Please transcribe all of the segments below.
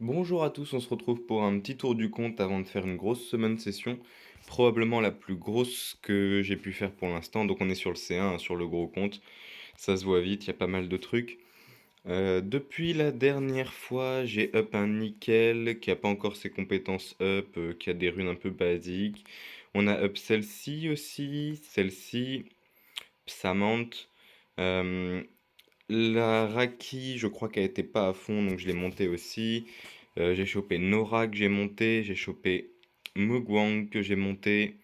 Bonjour à tous, on se retrouve pour un petit tour du compte avant de faire une grosse semaine session, probablement la plus grosse que j'ai pu faire pour l'instant. Donc on est sur le C1, hein, sur le gros compte, ça se voit vite, il y a pas mal de trucs. Depuis la dernière fois, j'ai up un nickel qui a pas encore ses compétences up, qui a des runes un peu basiques. On a up celle-ci aussi, celle-ci, Psamante. Euh, la Raki, je crois qu'elle était pas à fond, donc je l'ai montée aussi. J'ai chopé Nora que j'ai monté, j'ai chopé Mugwang que j'ai monté.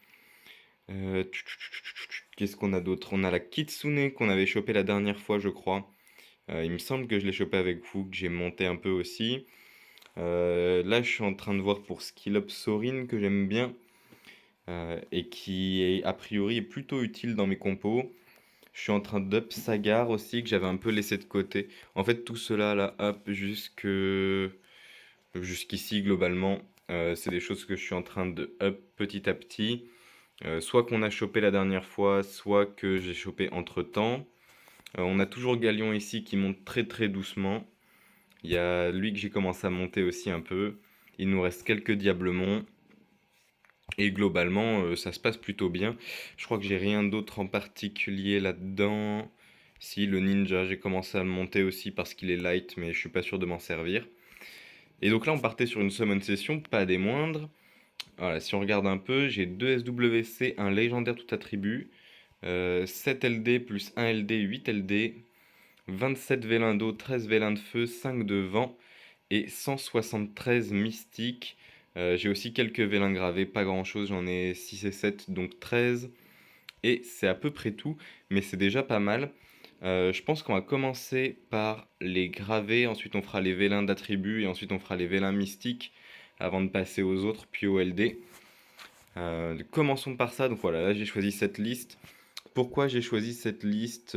Qu'est-ce qu'on a d'autre? On a la Kitsune qu'on avait chopé la dernière fois, je crois. Il me semble que je l'ai chopé avec vous, que j'ai monté un peu aussi. Là, je suis en train de voir pour Skill Up Sorin que j'aime bien et qui est a priori est plutôt utile dans mes compos. Je suis en train d'up Sagar aussi que j'avais un peu laissé de côté. En fait, tout cela là, up jusqu'ici globalement, c'est des choses que je suis en train de up petit à petit. Soit qu'on a chopé la dernière fois, soit que j'ai chopé entre-temps. On a toujours Galion ici qui monte très très doucement. Il y a lui que j'ai commencé à monter aussi un peu. Il nous reste quelques Diablemons. Et globalement, ça se passe plutôt bien. Je crois que j'ai rien d'autre en particulier là-dedans. Si, le ninja, j'ai commencé à le monter aussi parce qu'il est light, mais je suis pas sûr de m'en servir. Et donc là, on partait sur une summon session, pas des moindres. Voilà, si on regarde un peu, j'ai 2 SWC, un légendaire tout attribut, 7 LD plus 1 LD, 8 LD, 27 vélins d'eau, 13 vélins de feu, 5 de vent et 173 mystiques. J'ai aussi quelques vélins gravés, pas grand chose, j'en ai 6 et 7, donc 13. Et c'est à peu près tout, mais c'est déjà pas mal. Je pense qu'on va commencer par les gravés, ensuite on fera les vélins d'attributs et ensuite on fera les vélins mystiques avant de passer aux autres, puis au LD. Commençons par ça, donc voilà, là j'ai choisi cette liste. Pourquoi j'ai choisi cette liste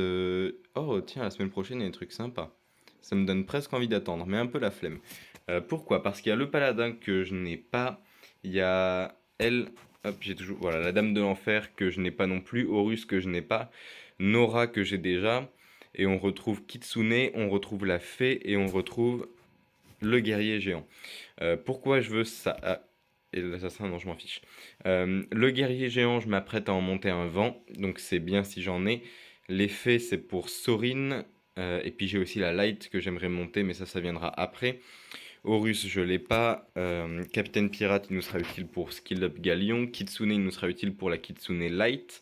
Oh tiens, la semaine prochaine il y a des trucs sympas. Ça me donne presque envie d'attendre, mais un peu la flemme. Pourquoi? Parce qu'il y a le paladin que je n'ai pas, il y a elle, hop, j'ai toujours, voilà, la dame de l'enfer que je n'ai pas non plus, Horus que je n'ai pas, Nora que j'ai déjà, et on retrouve Kitsune, on retrouve la fée, et on retrouve le guerrier géant. Pourquoi je veux ça? Ah, et l'assassin, non, je m'en fiche. Le guerrier géant, je m'apprête à en monter un vent, donc c'est bien si j'en ai. L'effet, c'est pour Sorin, et puis j'ai aussi la light que j'aimerais monter, mais ça viendra après. Horus, je l'ai pas. Capitaine Pirate, il nous sera utile pour Skill Up Galion. Kitsune, il nous sera utile pour la Kitsune Light.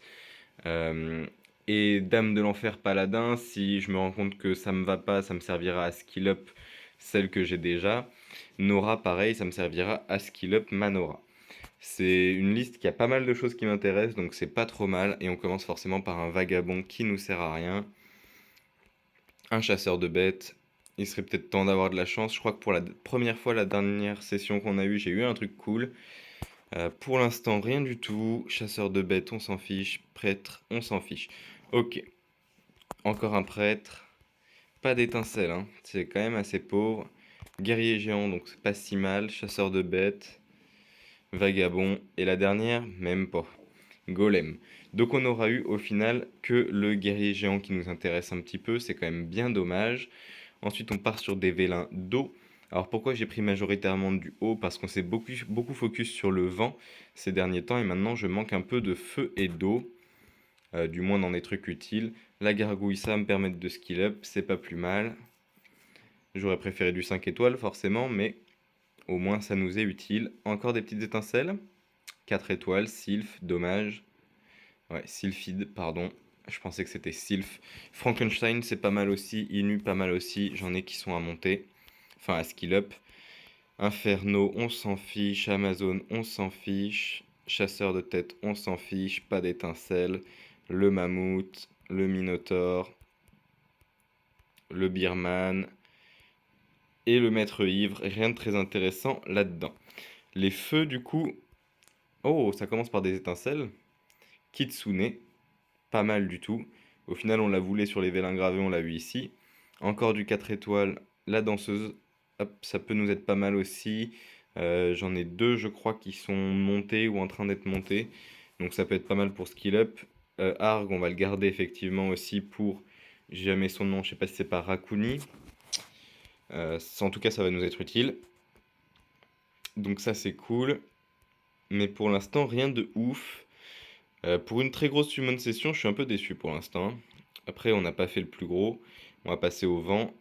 Euh, et Dame de l'Enfer Paladin, si je me rends compte que ça me va pas, ça me servira à Skill Up celle que j'ai déjà. Nora, pareil, ça me servira à Skill Up Manora. C'est une liste qui a pas mal de choses qui m'intéressent, donc c'est pas trop mal. Et on commence forcément par un vagabond qui nous sert à rien. Un chasseur de bêtes. Il serait peut-être temps d'avoir de la chance. Je crois que pour la première fois, la dernière session qu'on a eue, j'ai eu un truc cool. Pour l'instant, rien du tout. Chasseur de bêtes, on s'en fiche. Prêtre, on s'en fiche. Ok, encore un prêtre. Pas d'étincelle, hein. C'est quand même assez pauvre. Guerrier géant, donc c'est pas si mal. Chasseur de bêtes. Vagabond. Et la dernière, même pas. Golem. Donc on aura eu au final que le guerrier géant qui nous intéresse un petit peu. C'est quand même bien dommage. Ensuite, on part sur des vélins d'eau. Alors pourquoi j'ai pris majoritairement du haut? Parce qu'on s'est beaucoup focus sur le vent ces derniers temps et maintenant je manque un peu de feu et d'eau, du moins dans des trucs utiles. La gargouille, ça va me permettre de skill up, c'est pas plus mal. J'aurais préféré du 5 étoiles forcément, mais au moins ça nous est utile. Encore des petites étincelles. 4 étoiles, Sylph, dommage. Ouais, Sylphide, pardon. Je pensais que c'était Sylph. Frankenstein, c'est pas mal aussi. Inu, pas mal aussi. J'en ai qui sont à monter. Enfin, à skill up. Inferno, on s'en fiche. Amazon, on s'en fiche. Chasseur de tête, on s'en fiche. Pas d'étincelles. Le mammouth, le minotaure, le birman et le maître ivre. Rien de très intéressant là-dedans. Les feux, du coup. Oh, ça commence par des étincelles. Kitsune, pas mal du tout. Au final, on l'a voulu sur les vélins gravés, on l'a vu ici. Encore du 4 étoiles, la danseuse. Hop, ça peut nous être pas mal aussi. J'en ai deux, je crois, qui sont montés ou en train d'être montés. Donc ça peut être pas mal pour skill up. Arg, on va le garder effectivement aussi pour. J'ai jamais son nom, je sais pas si c'est pas Rakuni. En tout cas, ça va nous être utile. Donc ça, c'est cool. Mais pour l'instant, rien de ouf. Pour une très grosse summon session, je suis un peu déçu pour l'instant. Après, on n'a pas fait le plus gros. On va passer au vent.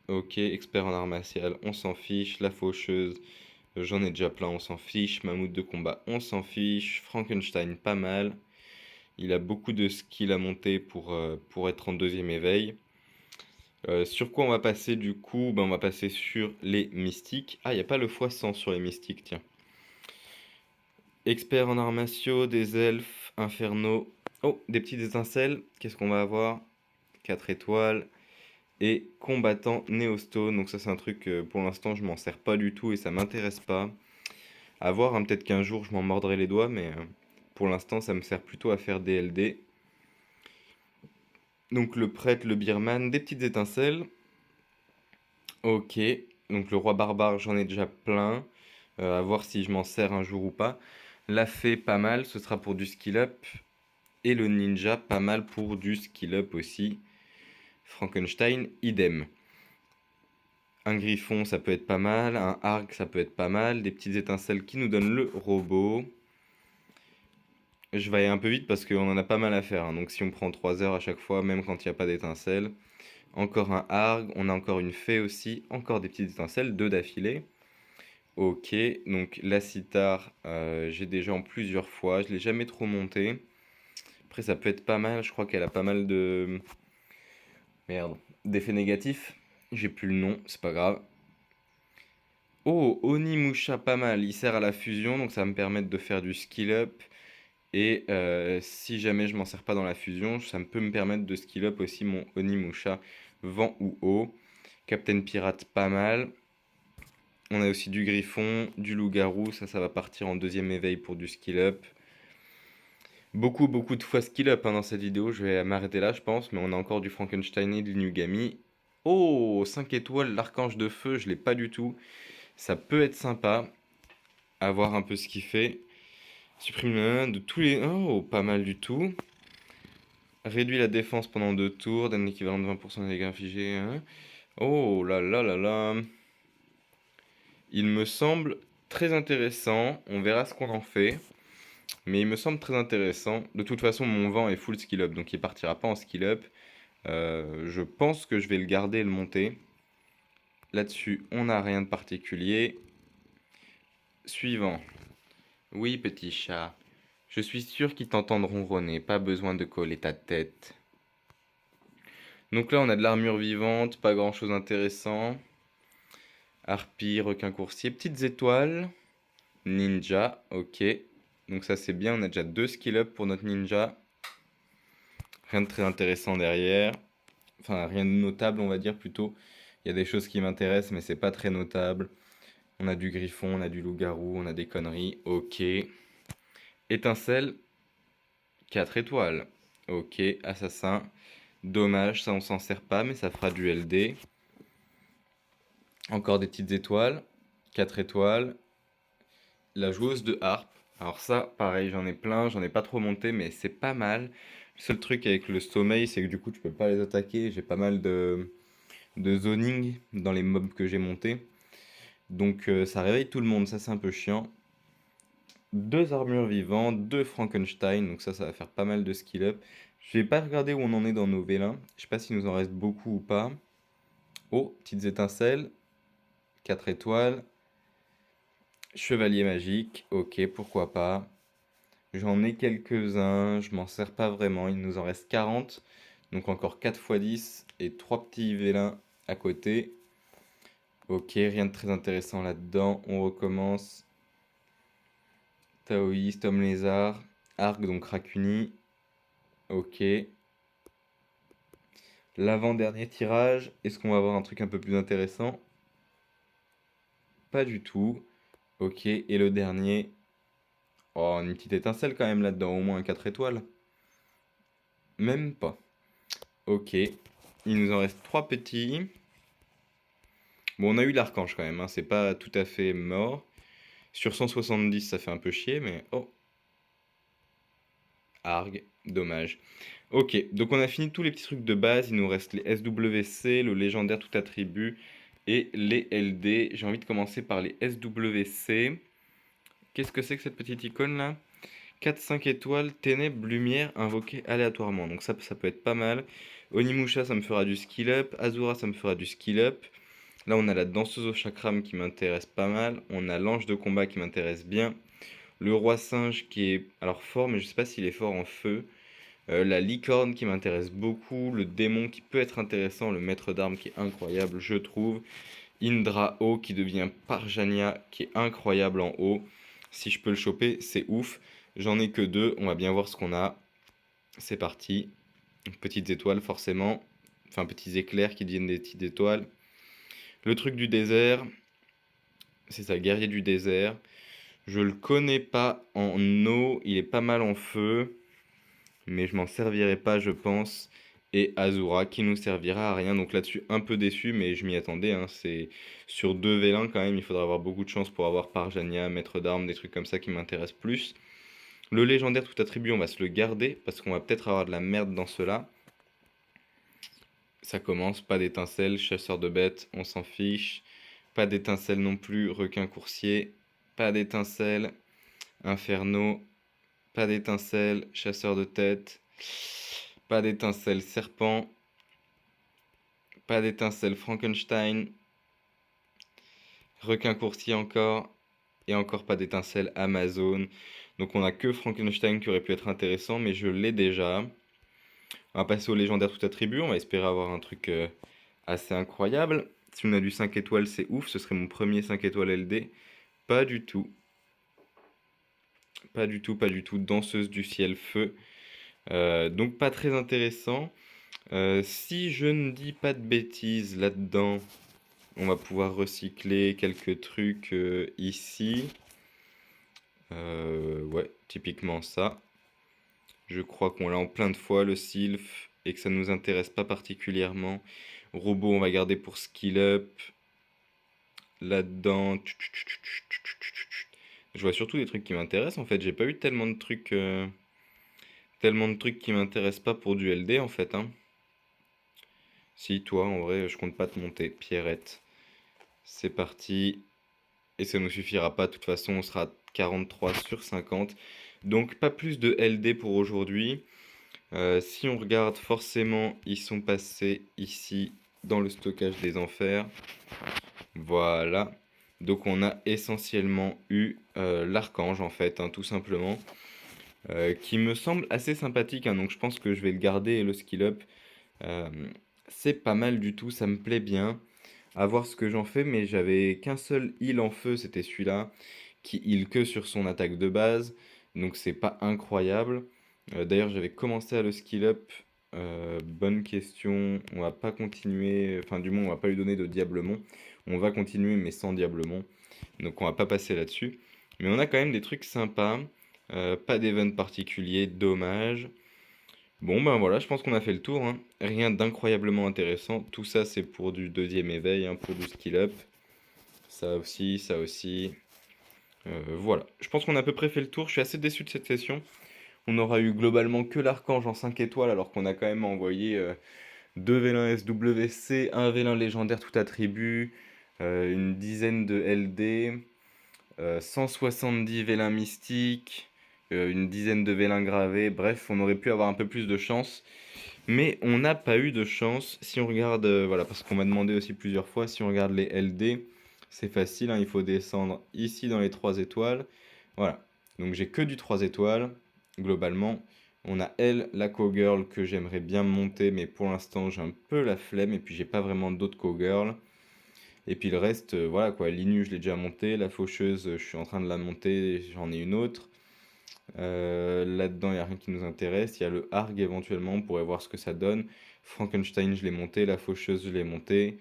Ok, expert en art martial, on s'en fiche. La faucheuse, j'en ai déjà plein, on s'en fiche. Mammouth de combat, on s'en fiche. Frankenstein, pas mal. Il a beaucoup de skills à monter pour être en deuxième éveil. Sur quoi on va passer du coup? Ben, on va passer sur les mystiques. Ah, il n'y a pas le x100 sur les mystiques, tiens. Expert en arts martiaux, des elfes, infernaux. Oh, des petites étincelles. Qu'est-ce qu'on va avoir? 4 étoiles. Et combattant néostone. Donc ça c'est un truc, pour l'instant je m'en sers pas du tout et ça m'intéresse pas. À voir, hein, peut-être qu'un jour je m'en mordrai les doigts, mais pour l'instant ça me sert plutôt à faire des LD. Donc le prêtre, le birman, des petites étincelles. Ok, donc le roi barbare j'en ai déjà plein. À voir si je m'en sers un jour ou pas. La fée pas mal, ce sera pour du skill up. Et le ninja pas mal pour du skill up aussi. Frankenstein, idem. Un griffon, ça peut être pas mal. Un arc, ça peut être pas mal. Des petites étincelles qui nous donnent le robot. Je vais aller un peu vite parce qu'on en a pas mal à faire, hein. Donc si on prend 3 heures à chaque fois, même quand il n'y a pas d'étincelles. Encore un arc. On a encore une fée aussi. Encore des petites étincelles. 2 d'affilée. Ok. Donc la cithare, j'ai déjà en plusieurs fois. Je l'ai jamais trop montée. Après, ça peut être pas mal. Je crois qu'elle a pas mal de... Merde. D'effets négatifs. J'ai plus le nom. C'est pas grave. Oh, Onimusha, pas mal. Il sert à la fusion, donc ça va me permettre de faire du skill up. Et si jamais je m'en sers pas dans la fusion, ça peut me permettre de skill up aussi mon Onimusha, vent ou eau. Captain Pirate, pas mal. On a aussi du griffon, du loup-garou, ça va partir en deuxième éveil pour du skill up. Beaucoup, beaucoup de fois skill up, hein, dans cette vidéo, je vais m'arrêter là je pense, mais on a encore du Frankenstein et de l'Inugami. Oh, 5 étoiles, l'archange de feu, je l'ai pas du tout. Ça peut être sympa, à voir un peu ce qu'il fait. Supprime de tous les... Oh, pas mal du tout. Réduit la défense pendant 2 tours, donne l'équivalent de 20% des dégâts infligés, hein. Oh là là là là. Il me semble très intéressant. On verra ce qu'on en fait. Mais il me semble très intéressant. De toute façon, mon vent est full skill up, donc il partira pas en skill up. Je pense que je vais le garder et le monter. Là-dessus, on n'a rien de particulier. Suivant. Oui, petit chat. Je suis sûr qu'ils t'entendront ronronner, pas besoin de coller ta tête. Donc là, on a de l'armure vivante, pas grand-chose d'intéressant. Harpie, requin coursier, petites étoiles. Ninja, ok. Donc ça, c'est bien, on a déjà 2 skill up pour notre ninja. Rien de très intéressant derrière. Enfin, rien de notable, on va dire plutôt. Il y a des choses qui m'intéressent, mais c'est pas très notable. On a du griffon, on a du loup-garou, on a des conneries, ok. Étincelle, 4 étoiles. Ok, assassin. Dommage, ça on s'en sert pas, mais ça fera du LD. Encore des petites étoiles. 4 étoiles. La joueuse de harpe. Alors ça, pareil, j'en ai plein, j'en ai pas trop monté, mais c'est pas mal. Le seul truc avec le sommeil, c'est que du coup, tu peux pas les attaquer. J'ai pas mal de zoning dans les mobs que j'ai montés. Donc ça réveille tout le monde, ça c'est un peu chiant. 2 armures vivantes, 2 Frankenstein, donc ça va faire pas mal de skill up. Je vais pas regarder où on en est dans nos vélins. Je sais pas s'il nous en reste beaucoup ou pas. Oh, petites étincelles. 4 étoiles. Chevalier magique, ok, pourquoi pas. J'en ai quelques-uns, je m'en sers pas vraiment. Il nous en reste 40. Donc encore 4 x 10 et 3 petits vélins à côté. Ok, rien de très intéressant là-dedans. On recommence. Taoïste, homme lézard. Arc, donc Racuni. Ok. L'avant-dernier tirage. Est-ce qu'on va avoir un truc un peu plus intéressant? Pas du tout. Ok, et le dernier. Oh, une petite étincelle quand même là-dedans, au moins un 4 étoiles. Même pas. Ok. Il nous en reste 3 petits. Bon, on a eu l'archange quand même, hein, c'est pas tout à fait mort. Sur 170, ça fait un peu chier, mais... Oh, Arg, dommage. Ok, donc on a fini tous les petits trucs de base. Il nous reste les SWC, le légendaire tout attribut et les LD. J'ai envie de commencer par les SWC. Qu'est-ce que c'est que cette petite icône là? 4-5 étoiles, ténèbres, lumière, invoquée aléatoirement. Donc ça peut être pas mal. Onimusha, ça me fera du skill up. Azura, ça me fera du skill up. Là, on a la danseuse au chakram qui m'intéresse pas mal. On a l'ange de combat qui m'intéresse bien. Le roi singe qui est alors fort, mais je sais pas s'il est fort en feu. La licorne qui m'intéresse beaucoup. Le démon qui peut être intéressant. Le maître d'armes qui est incroyable, je trouve. Indra haut qui devient Parjanya qui est incroyable en haut. Si je peux le choper, c'est ouf. J'en ai que deux. On va bien voir ce qu'on a. C'est parti. Petites étoiles forcément. Enfin, petits éclairs qui deviennent des petites étoiles. Le truc du désert. C'est ça, guerrier du désert. Je le connais pas en eau. Il est pas mal en feu. Mais je m'en servirai pas, je pense. Et Azura qui nous servira à rien. Donc là-dessus, un peu déçu, mais je m'y attendais, hein. C'est sur 2 vélins quand même. Il faudra avoir beaucoup de chance pour avoir Parjanya, maître d'armes, des trucs comme ça qui m'intéressent plus. Le légendaire tout attribut, on va se le garder parce qu'on va peut-être avoir de la merde dans cela. Ça commence, pas d'étincelles, chasseur de bêtes, on s'en fiche. Pas d'étincelles non plus, requin coursier. Pas d'étincelles, inferno. Pas d'étincelles, chasseur de tête. Pas d'étincelles, serpent. Pas d'étincelles, Frankenstein. Requin coursier encore. Et encore pas d'étincelles, Amazon. Donc on a que Frankenstein qui aurait pu être intéressant, mais je l'ai déjà. On va passer au légendaire tout attribut. On va espérer avoir un truc assez incroyable. Si on a du 5 étoiles, c'est ouf. Ce serait mon premier 5 étoiles LD. Pas du tout. Pas du tout, pas du tout. Danseuse du ciel feu. Donc pas très intéressant. Si je ne dis pas de bêtises là-dedans, on va pouvoir recycler quelques trucs ici. Ouais, typiquement ça. Je crois qu'on l'a en plein de fois, le sylph, et que ça ne nous intéresse pas particulièrement. Robot, on va garder pour skill up. Là-dedans, je vois surtout des trucs qui m'intéressent en fait. J'ai pas eu tellement de trucs qui m'intéressent pas pour du LD en fait, hein. Si, toi, en vrai, je compte pas te monter. Pierrette. C'est parti. Et ça nous suffira pas. De toute façon, on sera à 43 sur 50. Donc, pas plus de LD pour aujourd'hui. Si on regarde, forcément, ils sont passés ici dans le stockage des enfers. Voilà. Donc, on a essentiellement eu l'archange, en fait, hein, tout simplement. Qui me semble assez sympathique, hein. Donc, je pense que je vais le garder et le skill up. Euh, c'est pas mal du tout, ça me plaît bien. À voir ce que j'en fais, mais j'avais qu'un seul heal en feu, c'était celui-là, qui heal que sur son attaque de base, donc c'est pas incroyable. D'ailleurs, j'avais commencé à le skill up. Bonne question, on va pas continuer, enfin du moins on va pas lui donner de diablemont. On va continuer mais sans diablemont, donc on va pas passer là-dessus. Mais on a quand même des trucs sympas, pas d'event particulier, dommage. Bon ben voilà, je pense qu'on a fait le tour, hein. Rien d'incroyablement intéressant. Tout ça c'est pour du deuxième éveil, hein, pour du skill up. Ça aussi, ça aussi. Voilà, je pense qu'on a à peu près fait le tour. Je suis assez déçu de cette session. On aura eu globalement que l'archange en 5 étoiles alors qu'on a quand même envoyé 2 vélins SWC, un vélin légendaire tout attribut, une dizaine de LD, 170 vélins mystiques, une dizaine de vélins gravés. Bref, on aurait pu avoir un peu plus de chance. Mais on n'a pas eu de chance. Si on regarde, voilà, parce qu'on m'a demandé aussi plusieurs fois, si on regarde les LD, c'est facile, hein, il faut descendre ici dans les 3 étoiles. Voilà, donc j'ai que du 3 étoiles, globalement. On a elle, la cowgirl, que j'aimerais bien monter, mais pour l'instant j'ai un peu la flemme, et puis j'ai pas vraiment d'autres cowgirls. Et puis le reste, voilà quoi, l'Inu je l'ai déjà monté, la faucheuse je suis en train de la monter, j'en ai une autre. Là-dedans, il n'y a rien qui nous intéresse. Il y a le Harg éventuellement, on pourrait voir ce que ça donne. Frankenstein, je l'ai monté. La Faucheuse, je l'ai monté.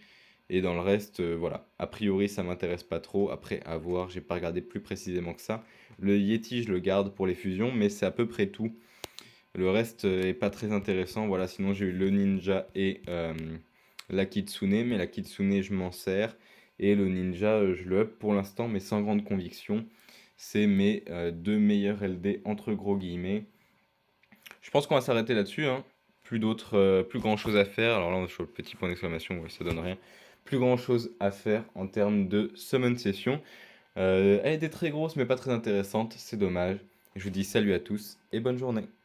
Et dans le reste, voilà. A priori, ça m'intéresse pas trop. Après, à voir, j'ai pas regardé plus précisément que ça. Le Yeti, je le garde pour les fusions, mais c'est à peu près tout. Le reste est pas très intéressant. Voilà, sinon j'ai eu le Ninja et la Kitsune, mais la Kitsune, je m'en sers. Et le Ninja, je le up pour l'instant, mais sans grande conviction. C'est mes deux meilleurs LD entre gros guillemets. Je pense qu'on va s'arrêter là-dessus, hein. Plus grand chose à faire. Alors là, on est sur le petit point d'exclamation, ouais, ça donne rien. plus grand chose à faire en termes de summon session. Elle était très grosse mais pas très intéressante, c'est dommage. Je vous dis salut à tous et bonne journée.